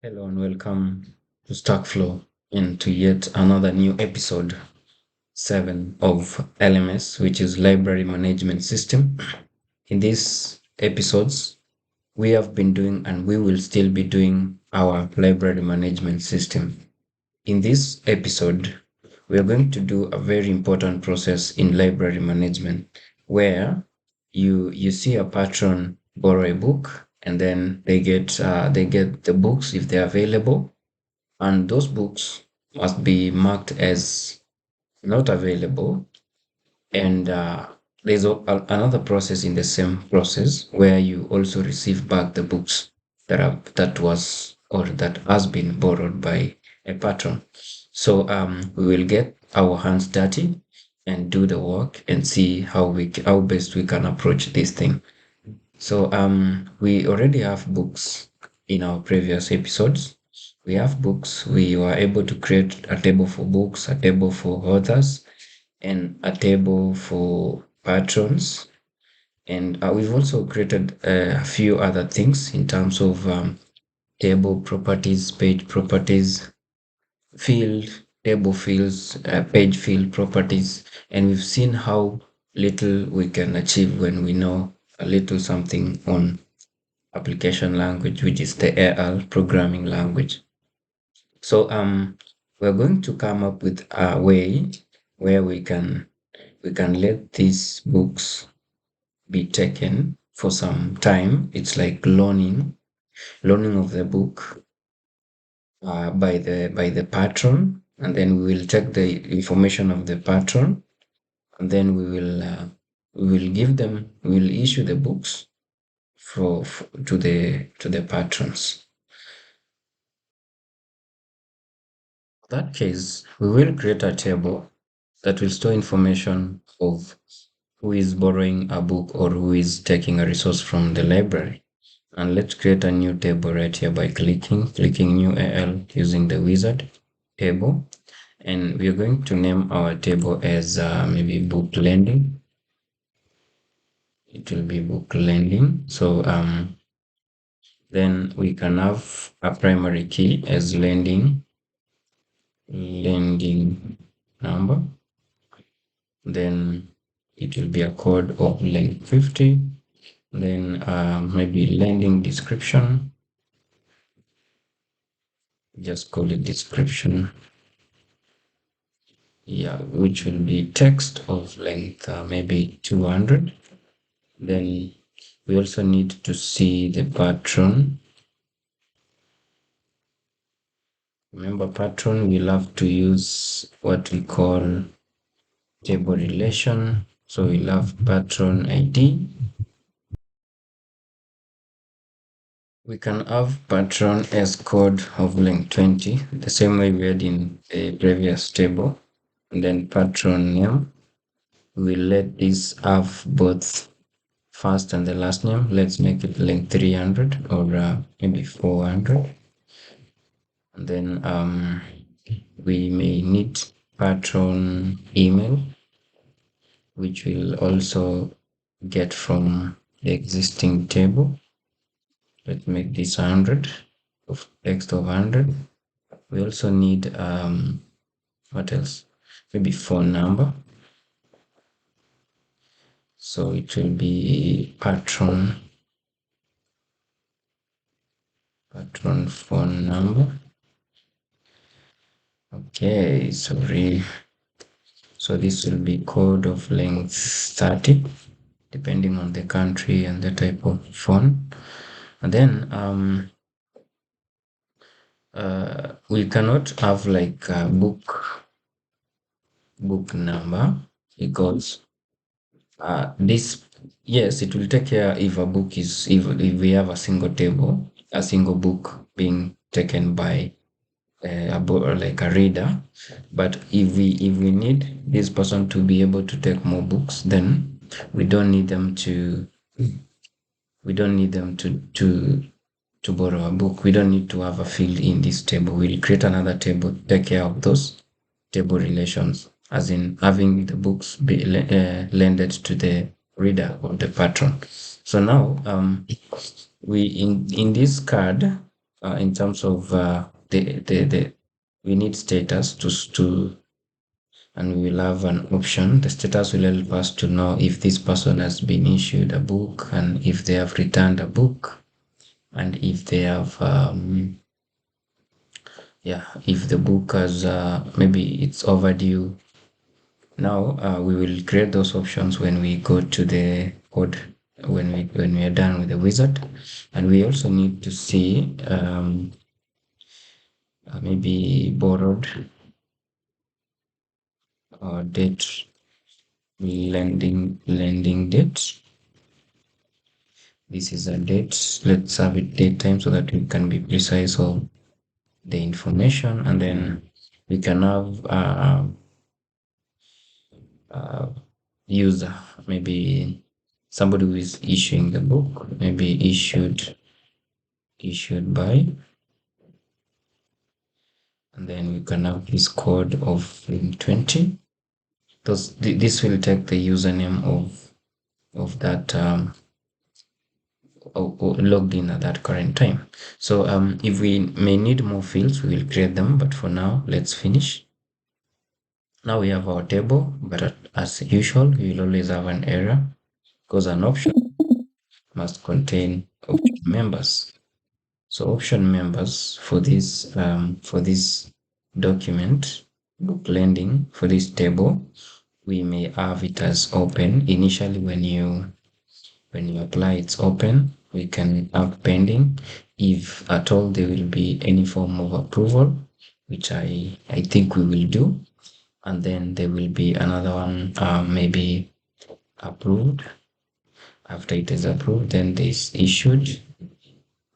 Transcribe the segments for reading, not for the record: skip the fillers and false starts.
Hello and welcome to Stackflow and to yet another new episode 7 of LMS, which is Library Management System. In these episodes, we have been doing and we will still be doing our library management system. In this episode, we are going to do a very important process in library management where you see a patron borrow a book and then they get the books if they're available, and those books must be marked as not available. And there's another process in the same process where you also receive back the books that was or that has been borrowed by a patron. So we will get our hands dirty and do the work and see how best we can approach this thing. So we already have books in our previous episodes. We have books. We were able to create a table for books, a table for authors, and a table for patrons. And we've also created a few other things in terms of table properties, page properties, field, table fields, page field properties. And we've seen how little we can achieve when we know a little something on application language, which is the AL programming language. So we're going to come up with a way where we can let these books be taken for some time. It's like loaning of the book by the patron, and then we will check the information of the patron, and then we will issue the books to the patrons. In that case, we will create a table that will store information of who is borrowing a book or who is taking a resource from the library. And let's create a new table right here by clicking new AL using the wizard table. And we are going to name our table as maybe book lending. It will be book lending. So then we can have a primary key as lending number. Then it will be a code of length 50. Then maybe lending description. Just call it description. Yeah, which will be text of length maybe 200. Then we also need to see the patron. Remember, patron, we'll have to use what we call table relation. So we'll have patron ID. We can have patron as code of length 20, the same way we had in the previous table. And then patron name, we'll let this have both first and the last name. Let's make it length 300 or maybe 400. And then we may need patron email, which we'll also get from the existing table. Let's make this 100 of text of 100. We also need what else? Maybe phone number. So it will be patron phone number. Okay, sorry. So this will be code of length 30, depending on the country and the type of phone. And then we cannot have like a book number because this, yes, it will take care if a book is if we have a single table, a single book being taken by a book like a reader. But if we need this person to be able to take more books, then we don't need them to borrow a book. We don't need to have a field in this table. We'll create another table to take care of those table relations, as in having the books be lended to the reader or the patron. So now we in this card in terms of the we need status to and we will have an option. The status will help us to know if this person has been issued a book and if they have returned a book and if they have if the book has maybe it's overdue. Now we will create those options when we go to the code, when we are done with the wizard. And we also need to see maybe borrowed or date, lending date. This is a date. Let's have it date time so that we can be precise of the information. And then we can have user, maybe somebody who is issuing the book, maybe issued by, and then we can have this code of 20. This will take the username of that or logged in at that current time. So if we may need more fields, we will create them, but for now let's finish. Now we have our table, but as usual we will always have an error because an option must contain option members. So option members for this document, book lending, for this table, we may have it as open. Initially when you apply it's open. We can have pending if at all there will be any form of approval, which I think we will do. And then there will be another one, maybe approved. After it is approved, then there's issued.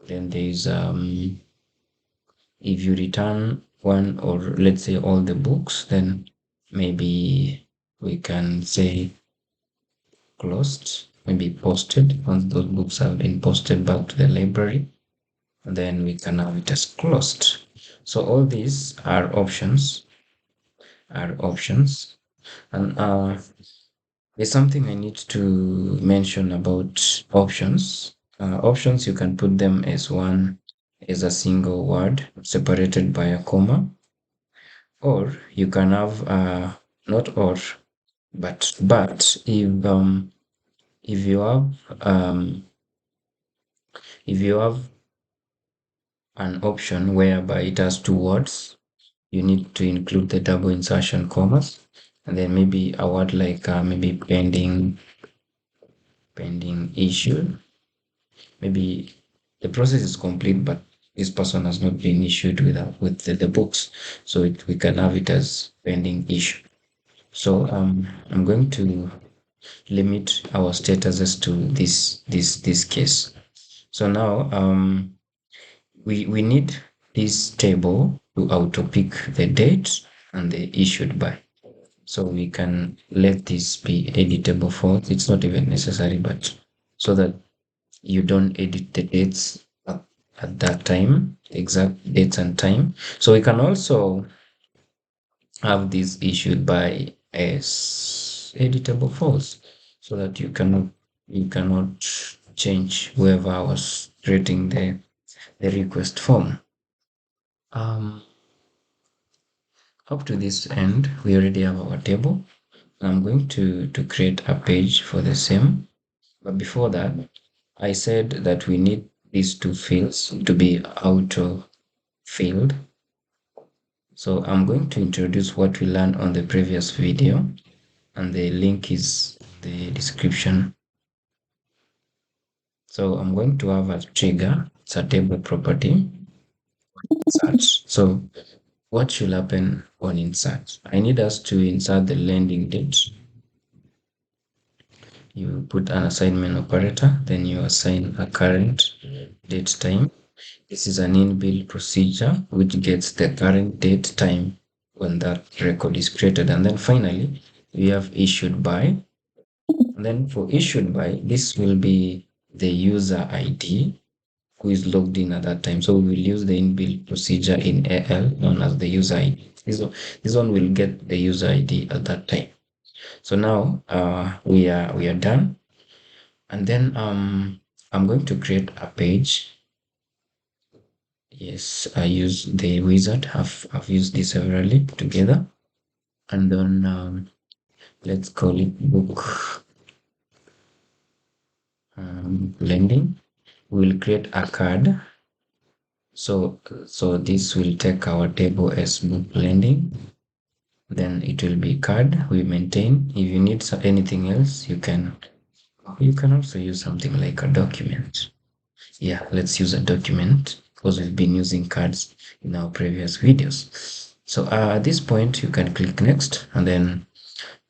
Then there's if you return one or let's say all the books, then maybe we can say closed, maybe posted once those books have been posted back to the library, and then we can have it as closed. So all these are options, and there's something I need to mention about options. Options, you can put them as a single word separated by a comma, or you can have not or, but if you have um, if you have an option whereby it has two words, you need to include the double insertion commas, and then maybe a word like maybe pending issue. Maybe the process is complete, but this person has not been issued with the books, so we can have it as pending issue. So I'm going to limit our statuses to this case. So now we need this table to auto pick the date and the issued by. So we can let this be editable for, it's not even necessary, but so that you don't edit the dates at that time, exact dates and time. So we can also have this issued by as editable false, so that you cannot change whoever was creating the request form. Up to this end, we already have our table. I'm going to create a page for the same. But before that, I said that we need these two fields to be auto filled. So I'm going to introduce what we learned on the previous video, and the link is the description. So I'm going to have a trigger, it's a table property, insert. So what should happen on insert? I need us to insert the lending date. You put an assignment operator, then you assign a current date time. This is an inbuilt procedure which gets the current date time when that record is created. And then finally, we have issued by. And then for issued by, this will be the user ID who is logged in at that time. So we will use the inbuilt procedure in AL known as the user ID. This one will get the user ID at that time. So now we are done. And then I'm going to create a page Yes, I use the wizard. I've used this severally together. And then let's call it book lending. We'll create a card. So this will take our table as book lending. Then it will be card we maintain. If you need anything else, you can also use something like a document. Yeah, let's use a document because we've been using cards in our previous videos. So at this point, you can click next, and then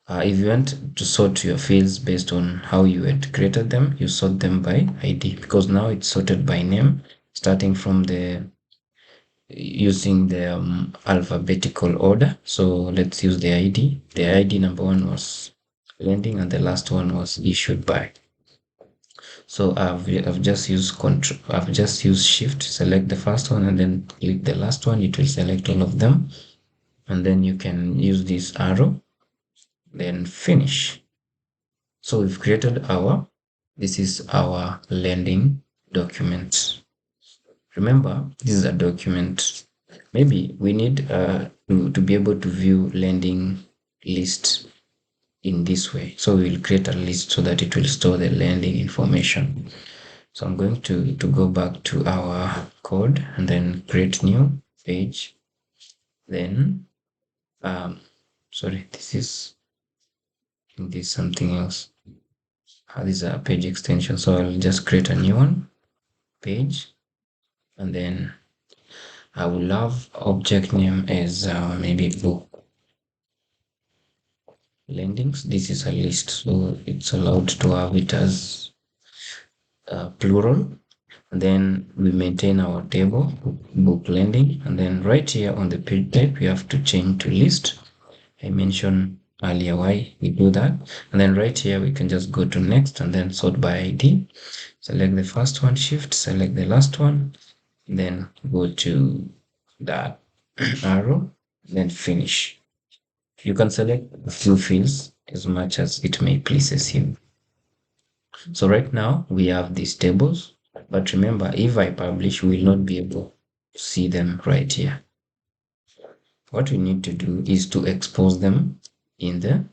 if you want to sort your fields based on how you had created them, you sort them by ID, because now it's sorted by name, starting from the using the alphabetical order. So let's use the ID. The ID number one was lending, and the last one was issued by. So I've just used control. I've just used shift, select the first one, and then click the last one. It will select all of them, and then you can use this arrow, then finish. So we've created this is our lending document. Remember, this is a document. Maybe we need to be able to view lending list in this way. So we'll create a list so that it will store the lending information. So I'm going to go back to our code and then create new page. Then, sorry, this is something else. This is a page extension. So I'll just create a new one, page, and then I will have object name as maybe book lendings. This is a list, so it's allowed to have it as plural. And then we maintain our table, book lending, and then right here on the page type, we have to change to list. I mentioned earlier why we do that. And then right here, we can just go to next and then sort by ID. Select the first one, shift, select the last one, then go to that arrow, then finish. You can select a few fields as much as it may pleases you. So right now we have these tables, but remember, if I publish, we will not be able to see them right here. What we need to do is to expose them to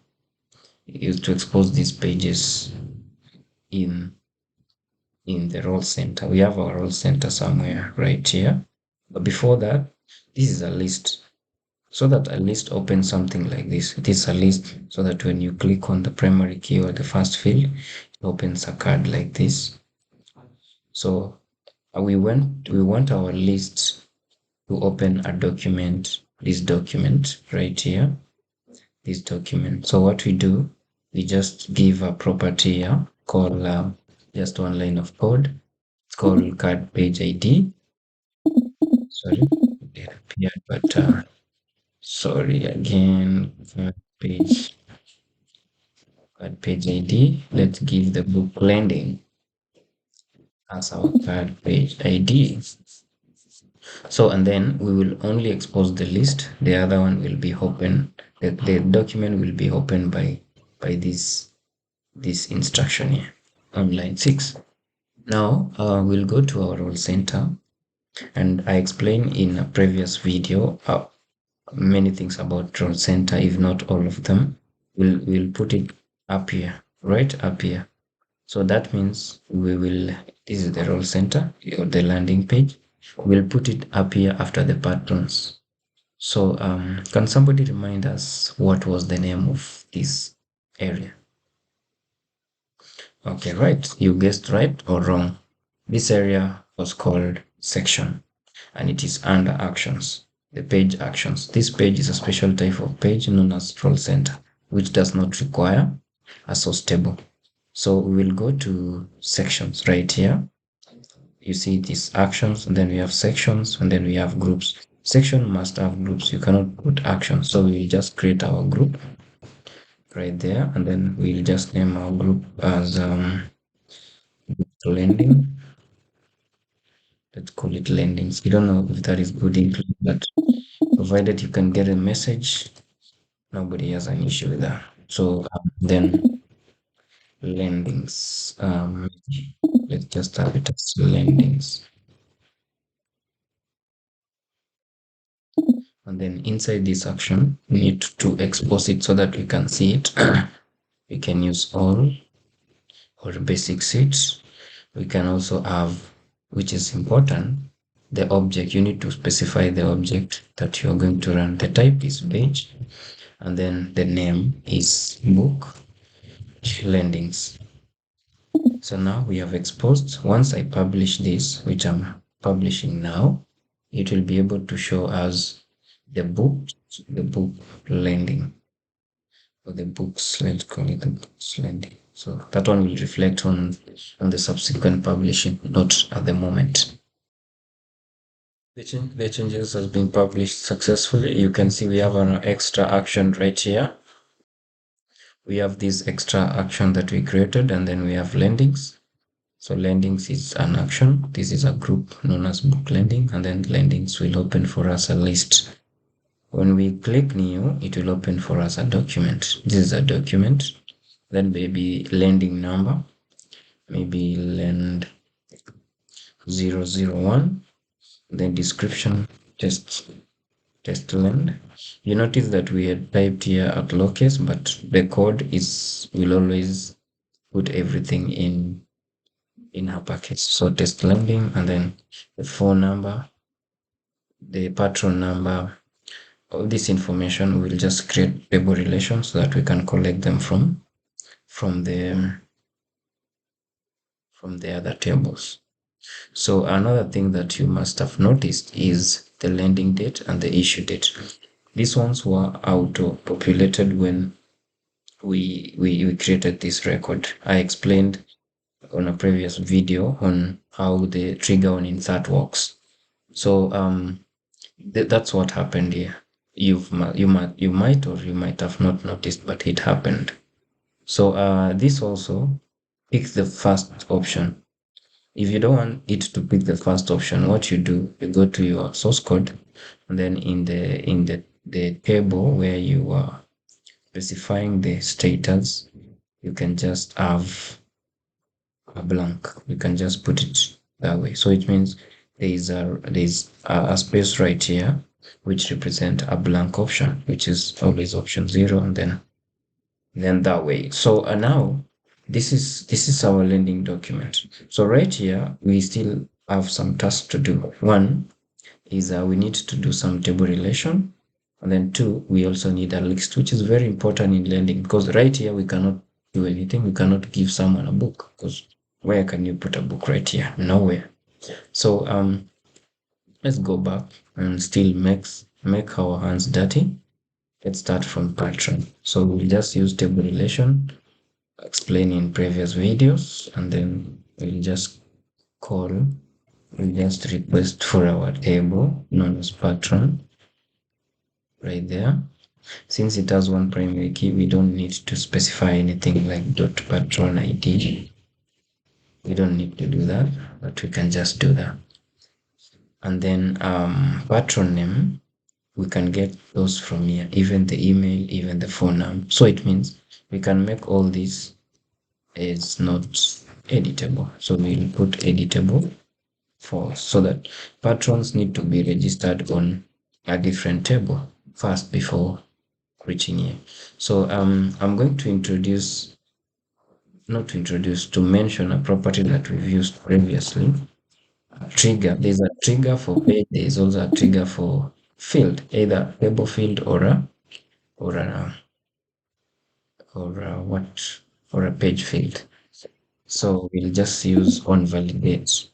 expose these pages in the role center. We have our role center somewhere right here. But before that, this is a list. So that a list opens something like this. It is a list so that when you click on the primary key or the first field, it opens a card like this. So we want our list to open a document, this document right here, this document. So what we do, we just give a property here called just one line of code. It's called card page ID. Sorry, it appeared, but sorry again, page card page ID. Let's give the book lending as our card page ID. So, and then we will only expose the list. The other one will be open. The document will be opened by this instruction here on line 6. Now we'll go to our role center, and I explained in a previous video many things about role center, if not all of them. We'll put it up here, right up here. So that means this is the role center or the landing page. We'll put it up here after the patrons. So can somebody remind us what was the name of this area? Okay, right. You guessed right or wrong. This area was called section, and it is under actions, the page actions. This page is a special type of page known as role center, which does not require a source table. So we will go to sections right here. You see these actions, and then we have sections, and then we have groups. Section must have groups. You cannot put actions. So we'll just create our group right there, and then we'll just name our group as lending. Let's call it lendings. You don't know if that is good English, but provided you can get a message, nobody has an issue with that. So then lendings. Let's just have it as lendings. And then inside this action, we need to expose it so that we can see it. We can use all or basic sheets. We can also have, which is important, the object. You need to specify the object that you're going to run. The type is page, and then the name is book landings. So now we have exposed. Once I publish this, which I'm publishing now, it will be able to show us the book landing, or the books, let's call it the books landing. So that one will reflect on the subsequent publishing, not at the moment. The changes has been published successfully. You can see we have an extra action right here. We have this extra action that we created, and then we have landings. So landings is an action. This is a group known as book landing, and then landings will open for us a list. When we click new, it will open for us a document. This is a document. Then maybe landing number, maybe land 001. Then description, test land. You notice that we had typed here at lowercase, but the code will always put everything in uppercase. So test landing, and then the phone number, the patron number. All this information we'll just create table relations so that we can collect them from the other tables. So another thing that you must have noticed is the landing date and the issue date. These ones were auto-populated when we created this record. I explained on a previous video on how the trigger on insert works. So that's what happened here. You might or you might have not noticed, but it happened. So this also picks the first option. If you don't want it to pick the first option, what you do, you go to your source code, and then in the table where you are specifying the status, you can just have a blank. You can just put it that way. So it means there is a space right here which represent a blank option, which is always option 0, and then that way. So now this is our landing document. So right here we still have some tasks to do. One is we need to do some table relation, and then 2, we also need a list, which is very important in landing, because right here we cannot do anything. We cannot give someone a book, because where can you put a book right here? Nowhere. So let's go back and still make our hands dirty. Let's start from patron. So we'll just use table relation, explain in previous videos, and then we'll just request for our table known as patron right there. Since it has one primary key, we don't need to specify anything like .patron ID. We don't need to do that, but we can just do that. And then patron name, we can get those from here, even the email, even the phone number. So it means we can make all this is not editable. So we'll put editable so that patrons need to be registered on a different table first before reaching here. So I'm going to mention a property that we've used previously. Trigger. There's a trigger for page. There's also a trigger for field, either table field or a page field. So we'll just use onvalidate.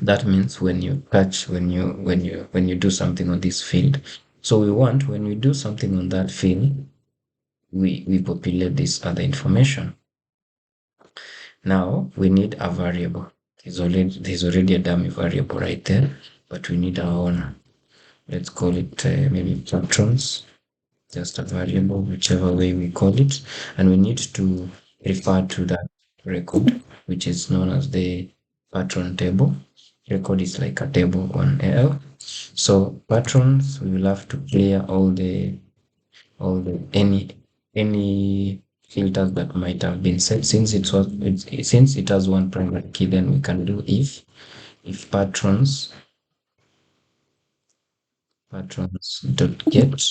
That means when you do something on this field. So we want, when we do something on that field, we populate this other information. Now we need a variable. There's already a dummy variable right there, but we need our own. Let's call it maybe patrons, just a variable, whichever way we call it, and we need to refer to that record, which is known as the patron table. Record is like a table on AL. So patrons, we will have to clear all the any filters that might have been set. Since it has one primary key, then we can do if patrons patrons.get.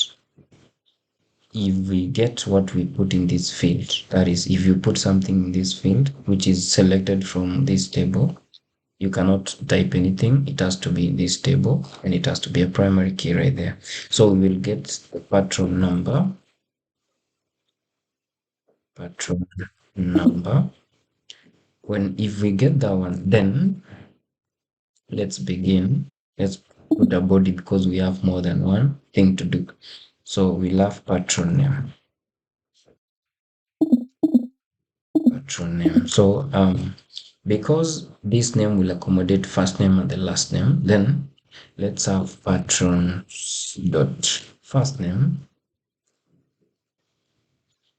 If we get what we put in this field, that is, if you put something in this field which is selected from this table, you cannot type anything. It has to be in this table and it has to be a primary key right there. So we will get the patron number, patron number. If we get that one, then let's begin. Let's put a body because we have more than one thing to do. So we'll have patron name. Patron name. So because this name will accommodate first name and the last name, then let's have patrons dot first name,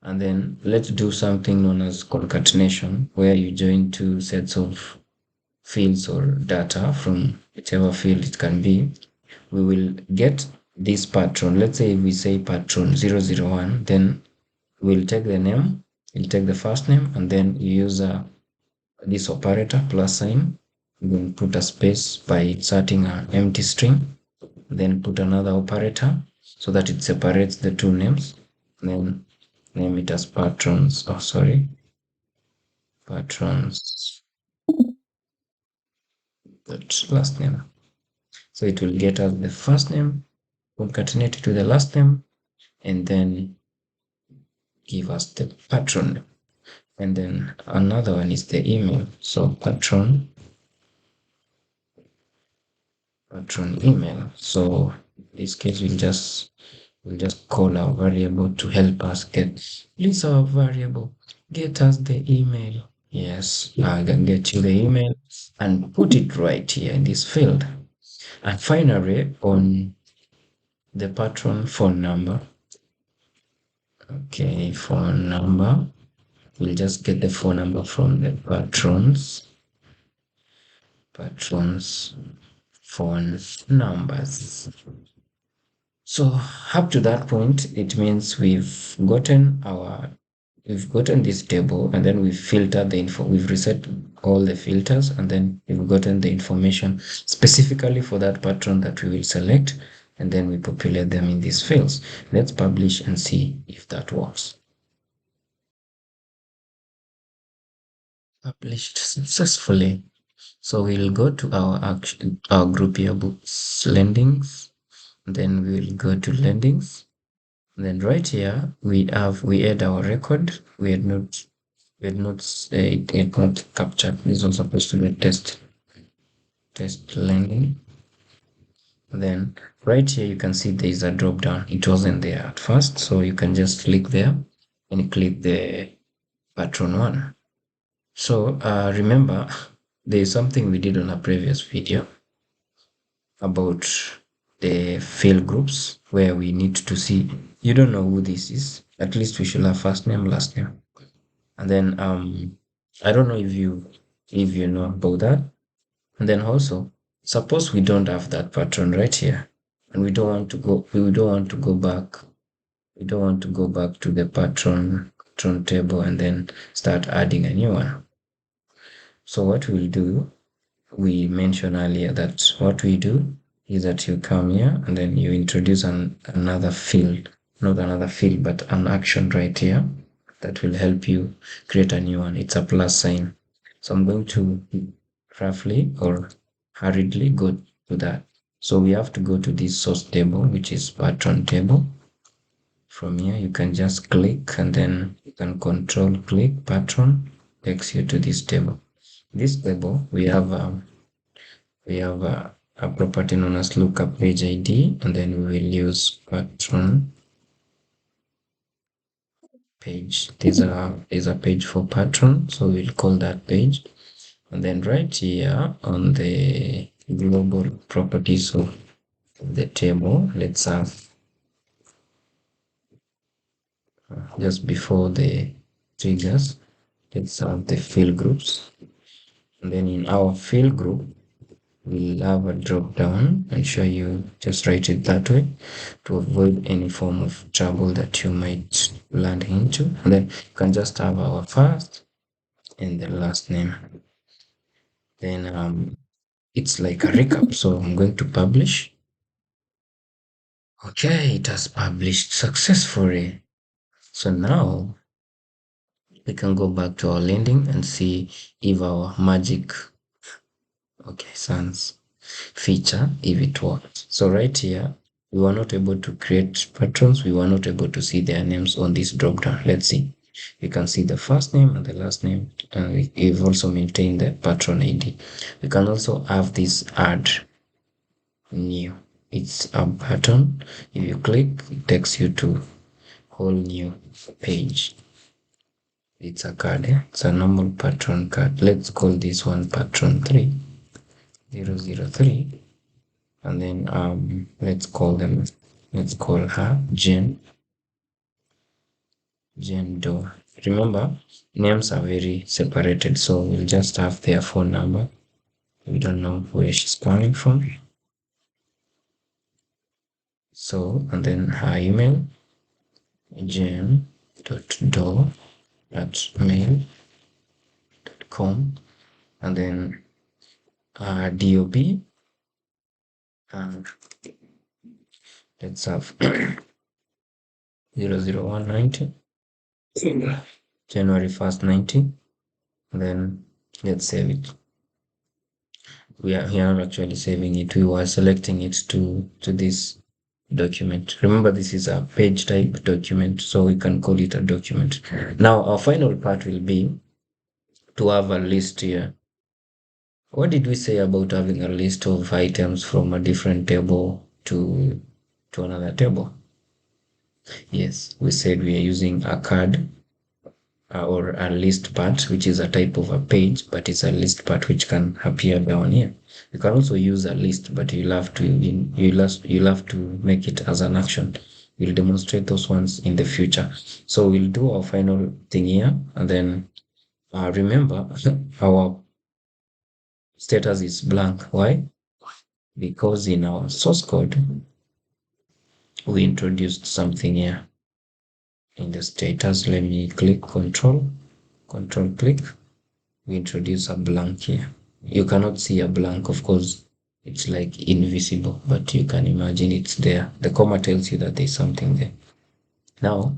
and then let's do something known as concatenation, where you join two sets of fields or data from whichever field it can be. We will get this patron. Let's say if we say patron 001, then we'll take the name, we'll take the first name, and then you use this operator plus sign. You can put a space by inserting an empty string, then put another operator so that it separates the two names. Then name it as patrons. Oh, sorry, patrons. That last name. So it will get us the first name, concatenate it to the last name, and then give us the patron. And then another one is the email. So patron email. So in this case, we'll just call our variable to help us get, please our variable, get us the email. Yes, I can get you the email and put it right here in this field. And finally, on the patron phone number. Okay, phone number. We'll just get the phone number from the patrons phone numbers. So up to that point, it means we've gotten this table, and then we've filtered the info. We've reset all the filters, and then we've gotten the information specifically for that patron that we will select, and then we populate them in these fields. Let's publish and see if that works. Published successfully. So we'll go to our group yearbooks lendings, then we'll go to lendings. Then right here we add our record. We had not it had not captured. This was supposed to be test lending. Then right here you can see there is a drop down. It wasn't there at first, so you can just click there and click the patron one. So remember, there is something we did on a previous video about the field groups where we need to see, you don't know who this is, at least we should have first name, last name. And then I don't know if you know about that. And then also, suppose we don't have that pattern right here, and we don't want to go back to the patron table and then start adding a new one. So what we'll do, we mentioned earlier that what we do is that you come here and then you introduce another field, not another field, but an action right here that will help you create a new one. It's a plus sign. So I'm going to roughly or hurriedly go to that. So we have to go to this source table, which is patron table. From here, you can just click and then you can control click patron, takes you to this table. This table, we have a property known as lookupId, and then we will use patron page. There's a page for patron, so we'll call that page. And then right here on the global properties of the table, let's have just before the triggers, let's have the field groups. And then in our field group, we'll have a drop down and show you, just write it that way to avoid any form of trouble that you might land into. And then you can just have our first and the last name. Then it's like a recap. So I'm going to publish. Okay, it has published successfully. So now we can go back to our landing and see if our magic, okay, sans feature, if it worked. So right here, we were not able to create patrons. We were not able to see their names on this drop down. Let's see. You can see the first name and the last name, and we've also maintained the patron ID. We can also have this add new. It's a button. If you click, it takes you to whole new page. It's a card. It's a normal patron card. Let's call this one patron 3003, and then let's call her Jen Doe. Remember, names are very separated, so we'll just have their phone number. We don't know where she's coming from. So, and then her email, jen.doe@mail.com, and then DOB, and let's have 00190, January 1st, 90. And then let's save it. We are here actually saving it. We were selecting it to this document. Remember, this is a page type document, so we can call it a document. Now, our final part will be to have a list here. What did we say about having a list of items from a different table to another table? Yes, we said we are using a card or a list part, which is a type of a page, but it's a list part which can appear down here. You can also use a list, but you'll have to make it as an action. We'll demonstrate those ones in the future. So we'll do our final thing here, and then remember our status is blank. Why? Because in our source code we introduced something here in the status. Let me click control click. We introduce a blank here. You cannot see a blank, of course, it's like invisible, but you can imagine it's there. The comma tells you that there's something there. Now,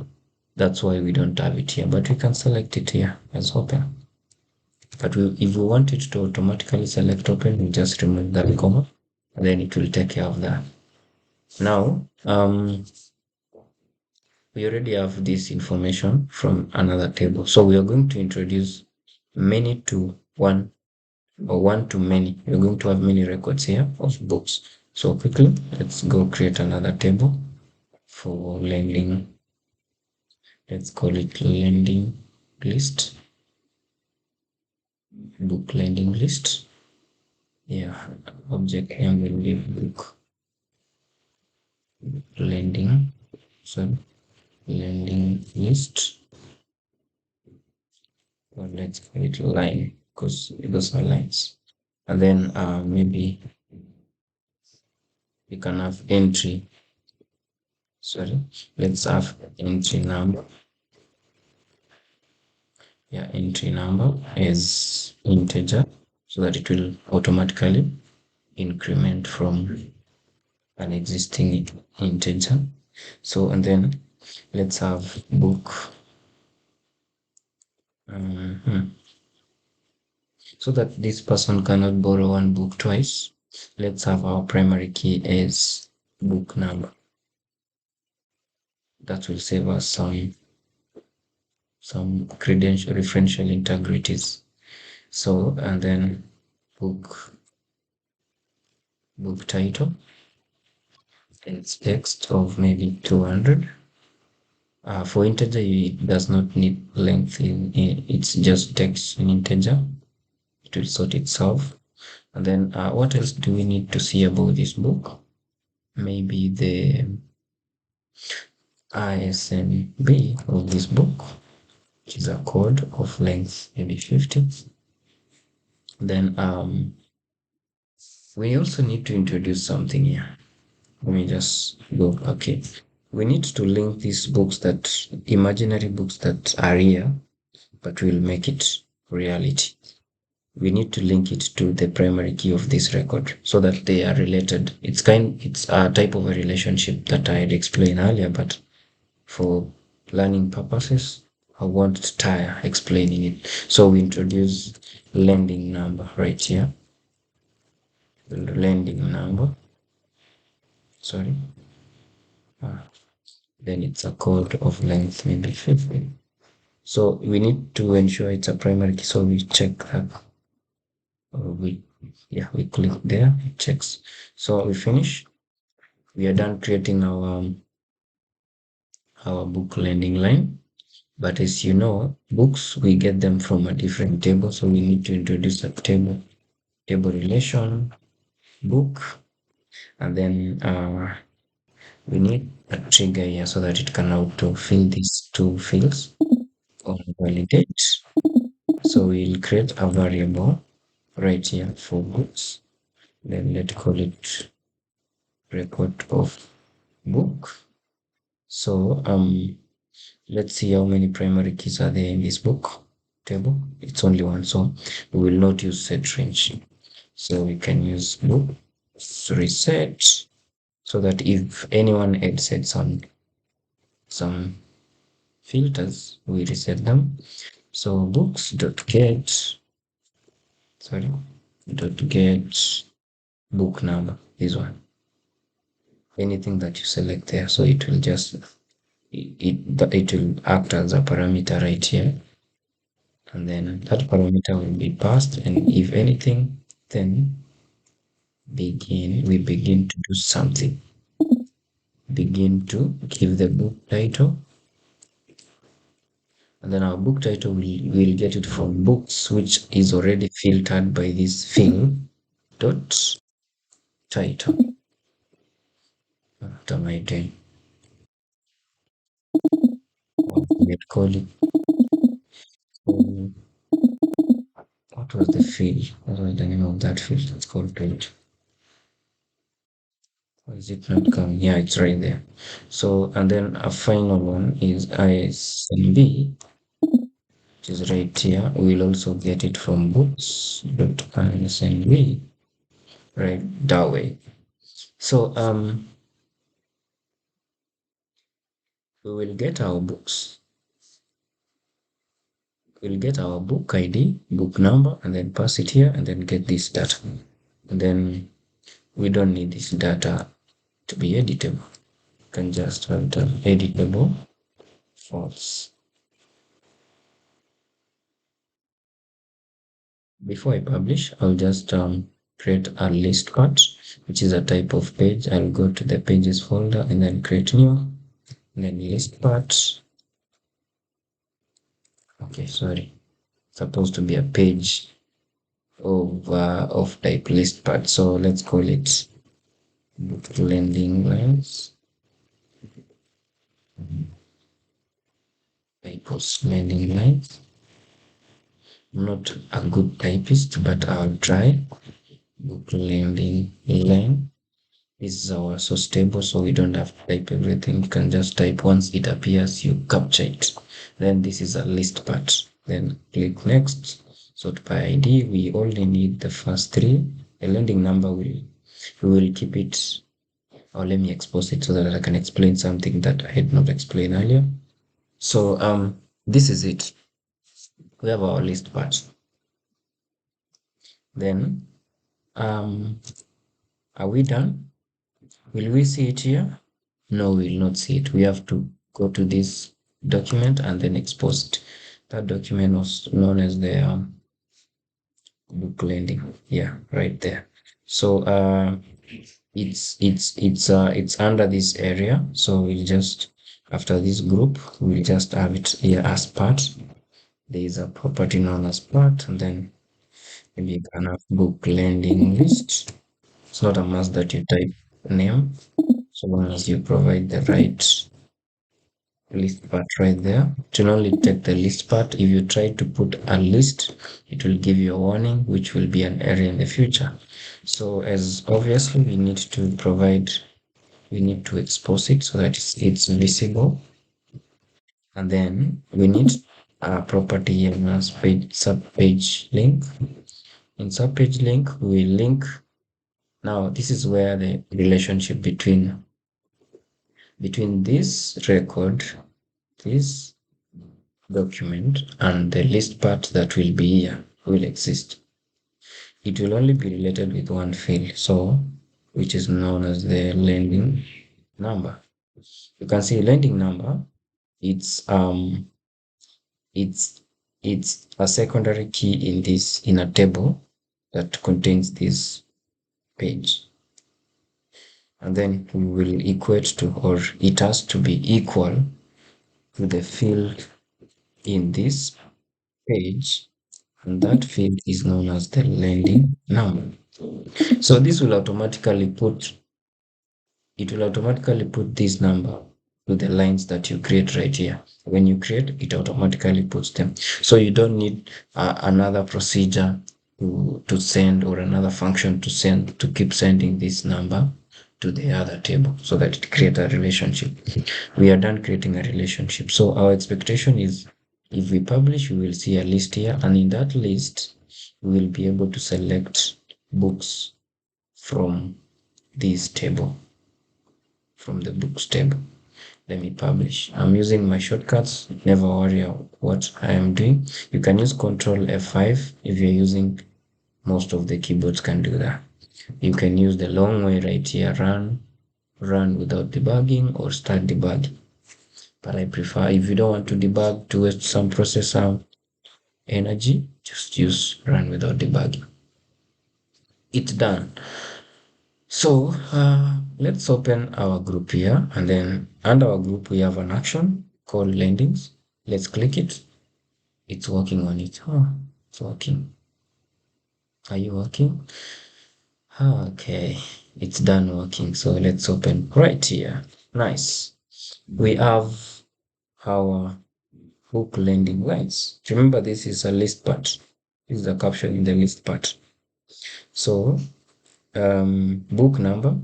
that's why we don't have it here, but we can select it here as open. But if we want it to automatically select open, we just remove that comma, and then it will take care of that. Now, we already have this information from another table. So we are going to introduce many to one or one to many. We're going to have many records here of books. So quickly, let's go create another table for lending. Let's call it lending list, book lending list. Yeah, object name will be book lending. So lending list. Well, let's call it line because those are lines. And then maybe we can have entry. Sorry, let's have entry number. Yeah, entry number is integer so that it will automatically increment from an existing integer. So, and then let's have book. So that this person cannot borrow one book twice, let's have our primary key as book number. That will save us some credential referential integrities. So, and then book title, it's text of maybe 200. For integer, it does not need length. It's just text in integer. It will sort itself. And then what else do we need to see about this book? Maybe the ISNB of this book, which is a code of length maybe 50. Then we also need to introduce something here. Let me just go. Okay, we need to link these books, that imaginary books that are here, but we'll make it reality. we need to link it to the primary key of this record so that they are related. It's a type of a relationship that I had explained earlier, but for learning purposes, I won't tire explaining it. So we introduce lending number right here. Lending number. Sorry. Then it's a code of length, maybe 50. So we need to ensure it's a primary key. So we check that. We click there, it checks. So we finish. We are done creating our book lending line. But as you know, books we get them from a different table. So we need to introduce a table relation, book, and then we need a trigger here so that it can auto fill these two fields on validate. So we'll create a variable right here for books. Then let's call it record of book. So let's see how many primary keys are there in this book table. It's only one, so we will not use set range. So we can use book reset so that if anyone adds some filters, we reset them. So books dot get book number, this one. Anything that you select there, so it will just it will act as a parameter right here, and then that parameter will be passed, and if anything, then we begin to do something. Begin to give the book title, and then our book title will get it from books, which is already filtered by this fill dot title. After my day, let's call it. What was the field? What was the name of that field? It's called page. Why is it not coming? Yeah, it's right there. So, and then a final one is ISNB, which is right here. We'll also get it from books.isnb, right that way. So, we will get our books. We'll get our book ID, book number, and then pass it here, and then get this data. And then we don't need this data to be editable. You can just have the editable false. Before I publish, I'll just create a Lispart, which is a type of page. I'll go to the pages folder and then create new, and then Lispart. Okay, sorry, it's supposed to be a page of type Lispart. So let's call it book lending lines. Typos lending lines. I'm not a good typist, but I'll try. Book lending line. This is our source table, so we don't have to type everything. You can just type once it appears, you capture it. Then this is a list part. Then click next. Sort by ID. We only need the first three. The lending number we will keep it. Or let me expose it so that I can explain something that I had not explained earlier. So this is it. We have our list part. Then are we done? Will we see it here? No, we will not see it. We have to go to this document and then expose it. That document was known as the book lending. Yeah, right there. So it's under this area. So we'll just after this group, we'll just have it here as part. There is a property known as part, and then maybe you can have book lending list. It's not a must that you type name, so long as you provide the right list part right there. It will only take the list part. If you try to put a list, it will give you a warning, which will be an error in the future. So as obviously we need to expose it so that it's visible. And then we need a property here as SubpageLink. In SubpageLink, we will link. Now, this is where the relationship between this record, this document, and the list part that will be here will exist. It will only be related with one field, so which is known as the lending number. You can see lending number. It's it's a secondary key in a table that contains this page, and then we will equate to, or it has to be equal to the field in this page, and that field is known as the lending number. So this will automatically put this number to the lines that you create right here. When you create, it automatically puts them. So you don't need another procedure to send, or another function to send, to keep sending this number to the other table so that it creates a relationship. We are done creating a relationship. So our expectation is, if we publish, we will see a list here, and in that list, we will be able to select books from this table, from the books table. Let me publish. I'm using my shortcuts. Never worry what I am doing. You can use Control F5 if you're using, most of the keyboards can do that. You can use the long way right here, run without debugging, or start debugging. But I prefer, if you don't want to debug to waste some processor energy, just use run without debugging. It's done. So let's open our group here, and then under our group we have an action called lendings. Let's click it. It's working on it. Oh, it's working. Are you working? Okay, it's done working. So let's open right here. Nice. We have our book lending lines. Remember, this is a list part. This is a caption in the list part. So book number.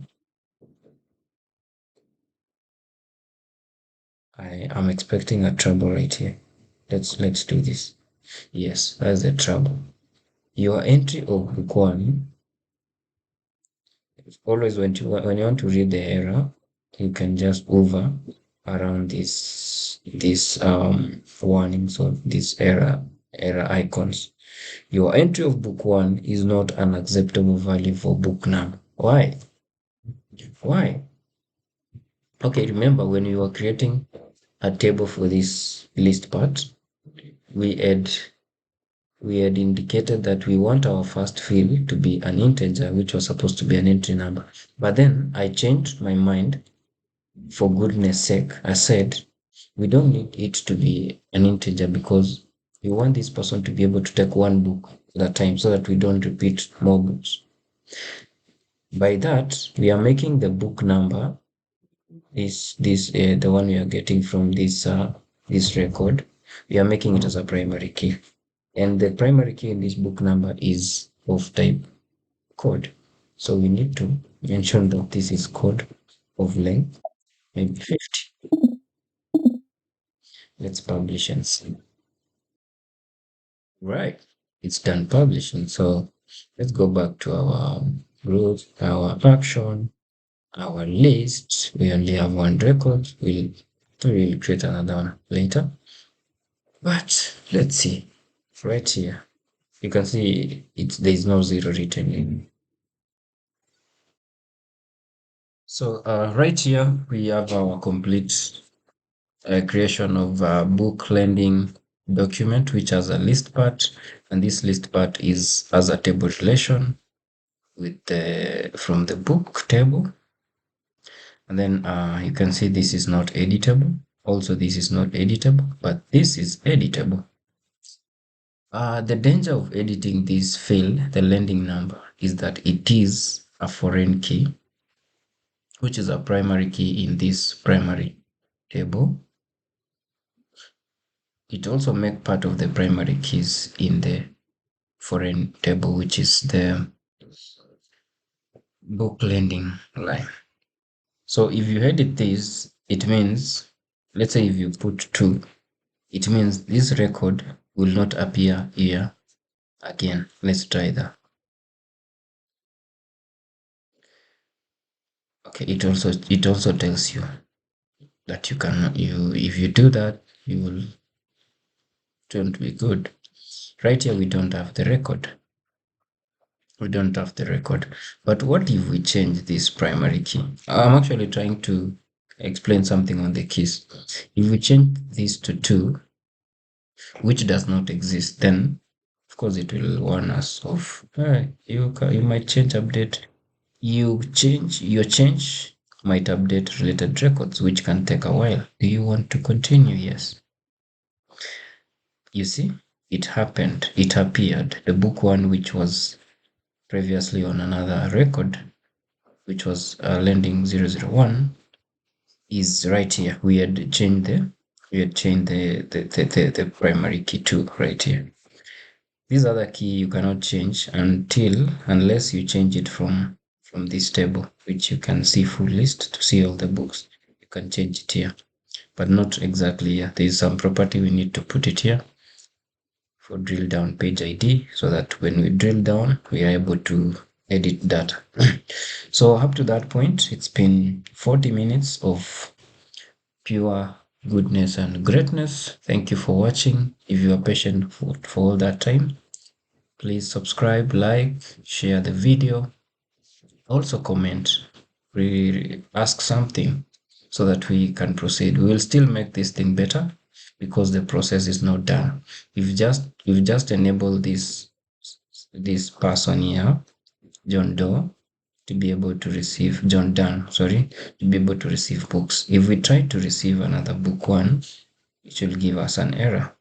I am expecting a trouble right here. Let's do this. Yes, that's the trouble. Your entry of book one. Always when you want to read the error, you can just hover around this warnings, or these error icons. Your entry of book one is not an acceptable value for book number. Why? Okay, remember when we were creating a table for this list part, we had indicated that we want our first field to be an integer, which was supposed to be an entry number. But then I changed my mind. For goodness sake, I said we don't need it to be an integer, because we want this person to be able to take one book at a time, so that we don't repeat more books. By that, we are making the book number, the one we are getting from this record, we are making it as a primary key. And the primary key in this book number is of type code. So we need to mention that this is code of length, maybe 50. Let's publish and see. Right, it's done publishing. So let's go back to our group, our action, our list. We only have one record. We'll create another one later. But let's see. Right here, you can see there is no 0 written in. So right here we have our complete creation of a book lending document, which has a list part, and this list part is as a table relation with from the book table. And then you can see this is not editable. Also, this is not editable, but this is editable. The danger of editing this field, the lending number, is that it is a foreign key, which is a primary key in this primary table. It also makes part of the primary keys in the foreign table, which is the book lending line. So if you edit this, it means, let's say if you put 2, it means this record will not appear here again. Let's try that. Okay, it also tells you that if you do that, you will don't be good. Right here we don't have the record. But what if we change this primary key? I'm actually trying to explain something on the keys. If we change this to 2, which does not exist, then of course it will warn us of you might change update. Your change might update related records, which can take a while. Do you want to continue? Yes. You see, it happened. It appeared. The book one, which was previously on another record, which was lending 001, is right here. We had changed the primary key to right here. This other key you cannot change unless you change it from this table, which you can see full list to see all the books. You can change it here, but not exactly here. There is some property we need to put it here for drill down page ID, so that when we drill down, we are able to edit data. So up to that point, it's been 40 minutes of pure goodness and greatness. Thank you for watching. If you are patient for all that time, please subscribe, like, share the video. Also comment, ask something so that we can proceed. We will still make this thing better because the process is not done. We've just enabled this person here, John Doe, to be able to receive John Dunn, sorry, to be able to receive books. If we try to receive another book one, it will give us an error.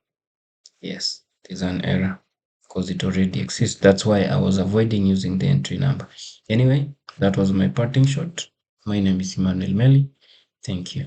Yes, there's an error because it already exists. That's why I was avoiding using the entry number. Anyway, that was my parting shot. My name is Emmanuel Meli. Thank you.